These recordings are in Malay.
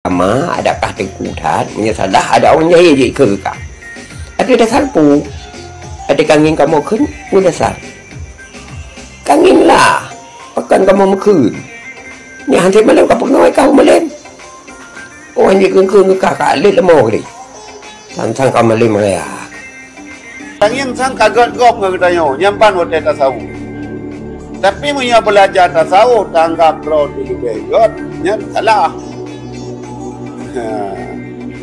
ama, adakah tengkutan, menyesalah ada orang jahil je ke kah? Ada dasar pu, ada kangin kamu kun, mu dasar. Kangin lah, pakan kamu mekun. Ni hantar malam kau pengai kau malam. Orang je kengkeng ke kakak alit lemah ni. Sang kau malam raya. Kangin sang kaget gop ngedayo, nyampan hotel tasawuf. Tapi punya belajar tasawuf tanggap roh di begot, nyan salah.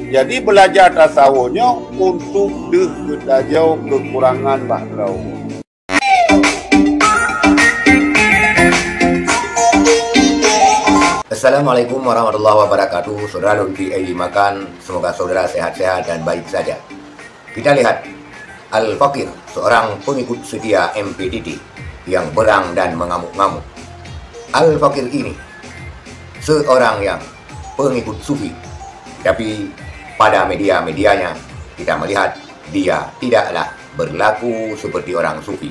Jadi belajar tasawufnya untuk kita jauh kekurangan bahrau. Assalamualaikum warahmatullahi wabarakatuh. Saudara Lutfi Edi Makan, semoga saudara sehat-sehat dan baik saja. Kita lihat Al-Fakir, seorang pengikut setia MPDT yang berang dan mengamuk-ngamuk. Al-Fakir ini seorang yang pengikut sufi, tapi pada media-medianya kita melihat dia tidaklah berlaku seperti orang sufi.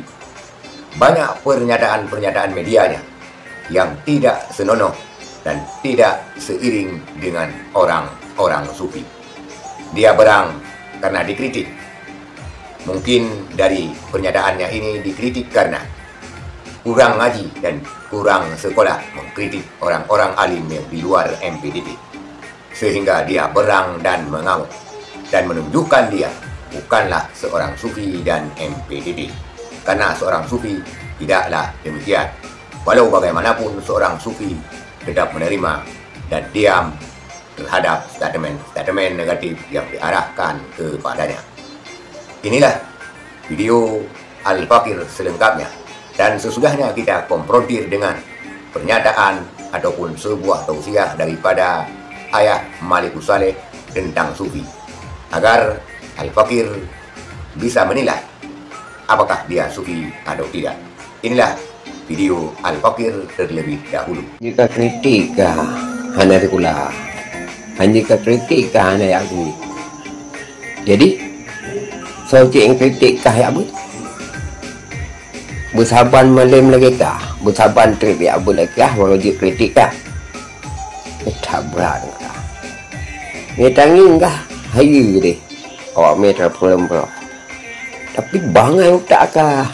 Banyak pernyataan-pernyataan medianya yang tidak senonoh dan tidak seiring dengan orang-orang sufi. Dia berang karena dikritik. Mungkin dari pernyataannya ini dikritik karena kurang ngaji dan kurang sekolah, mengkritik orang-orang alim yang di luar MPDT. Sehingga dia berang dan mengamuk dan menunjukkan dia bukanlah seorang sufi dan MPDT. Karena seorang sufi tidaklah demikian. Walau bagaimanapun seorang sufi tetap menerima dan diam terhadap statement-statement negatif yang diarahkan kepadanya. Inilah video Al-Fakir selengkapnya. Dan sesudahnya kita konfrontir dengan pernyataan ataupun sebuah tausiah daripada Ayah Malikus Saleh tentang sufi, agar Al-Fakir bisa menilai apakah dia sufi atau tidak. Inilah video Al-Fakir terlebih dahulu. Jika kritik hanya dikula, jika kritik hanya yang ini. Jadi, so yang kritik yang apa? Bersaban malam lagi kah? Bersaban trip ya boleh kah? Walau dia kritik kah? Tabrak kah? Metangin kah? Hayu deh. Awak meter problem bro. Tapi bangai tak kah?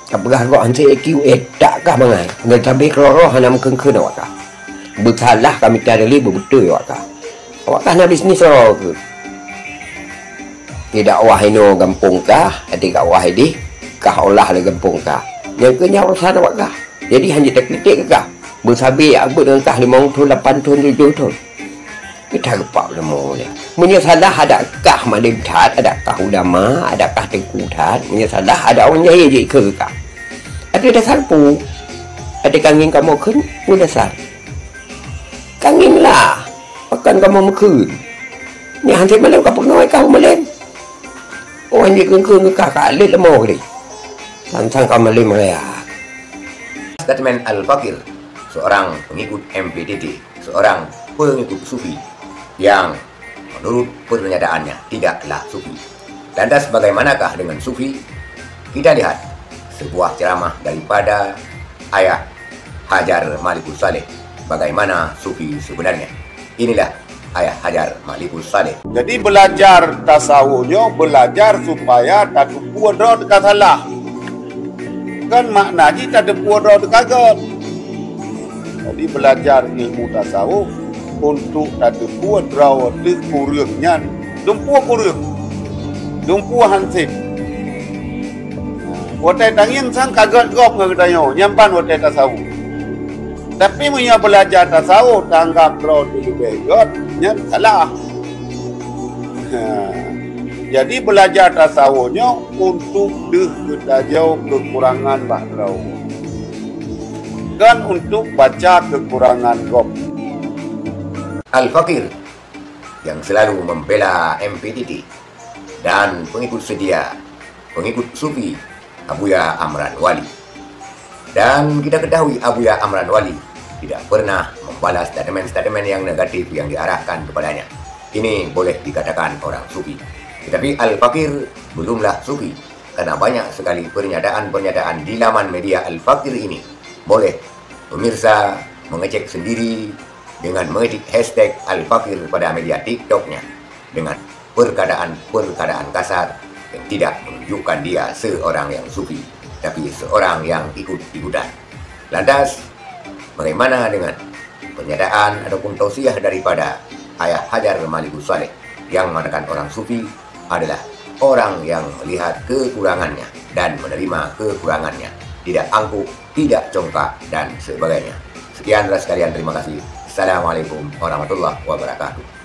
Apakah kau hantar EQ tak kah bangai? Nggak sampai keroroh hanam kengkeng awak kah? Bersalah kami tiada lebih betul awak kah? Awak kah nak bisnis roh ke? Tidak wahino gampung kah? Adik awak ini? Kah olah le gempung kah? Yang kenya urusan awak kah? Jadi hanya terkritik kah? Bersabi apa dengan kah 5 tahun, 8 tahun, 7 tahun. Kita gepak lemah ni. Menyesalah adakah malim tat, adakah ulama, adakah tengkutan. Menyesalah ada orang jahil je ke kah? Ada dasar pu. Ada kangin kamu kun, mu dasar. Kangin lah. Pakan kamu mekun. Ni hantar malam kau pengai kau malam. Orang je kengkeng ke kah alit lemah ni. Sang kau malam raya. Statement Al-Fakir, seorang pengikut MPDT, seorang pengikut sufi yang menurut pernyataannya tidaklah sufi. Lantas bagaimanakah dengan sufi? Kita lihat sebuah ceramah daripada Ayah Hajar Malikus Saleh. Bagaimana sufi sebenarnya? Inilah Ayah Hajar Malikus Saleh. Jadi belajar tasawufnya belajar supaya tak kuat roh dekat salah. Kan maknanya tak ada puas roh kaget. Jadi belajar ilmu tasawuf untuk tak ada puas roh di kurangnya, dumpuh kurang, dumpuh hansip. Hotel tangin sang kaget gop ngedayo, nyampan hotel tasawuf. Tapi punya belajar tasawuf tanggap roh di begot, nyan salah. Jadi belajar tasawufnya untuk kita jauh kekurangan bahrau. Dan untuk baca kekurangan gop. Al-Fakir yang selalu membela MPDT dan pengikut setia, pengikut sufi Abuya Amran Wali. Dan kita ketahui Abuya Amran Wali tidak pernah membalas statement-statement yang negatif yang diarahkan kepadanya. Ini boleh dikatakan orang sufi. Tetapi Al-Fakir belumlah sufi, karena banyak sekali pernyataan-pernyataan di laman media Al-Fakir ini. Boleh pemirsa mengecek sendiri dengan mengetik hashtag Al-Fakir pada media TikToknya dengan perkataan kasar yang tidak menunjukkan dia seorang yang sufi, tapi seorang yang ikut-ikutan. Lantas, bagaimana dengan pernyataan ataupun tausiah daripada Ayah Hajar Malikus Saleh yang mengatakan orang sufi adalah orang yang melihat kekurangannya dan menerima kekurangannya, tidak angkuh, tidak congkak, dan sebagainya. Sekian sekalian, terima kasih. Assalamualaikum warahmatullahi wabarakatuh.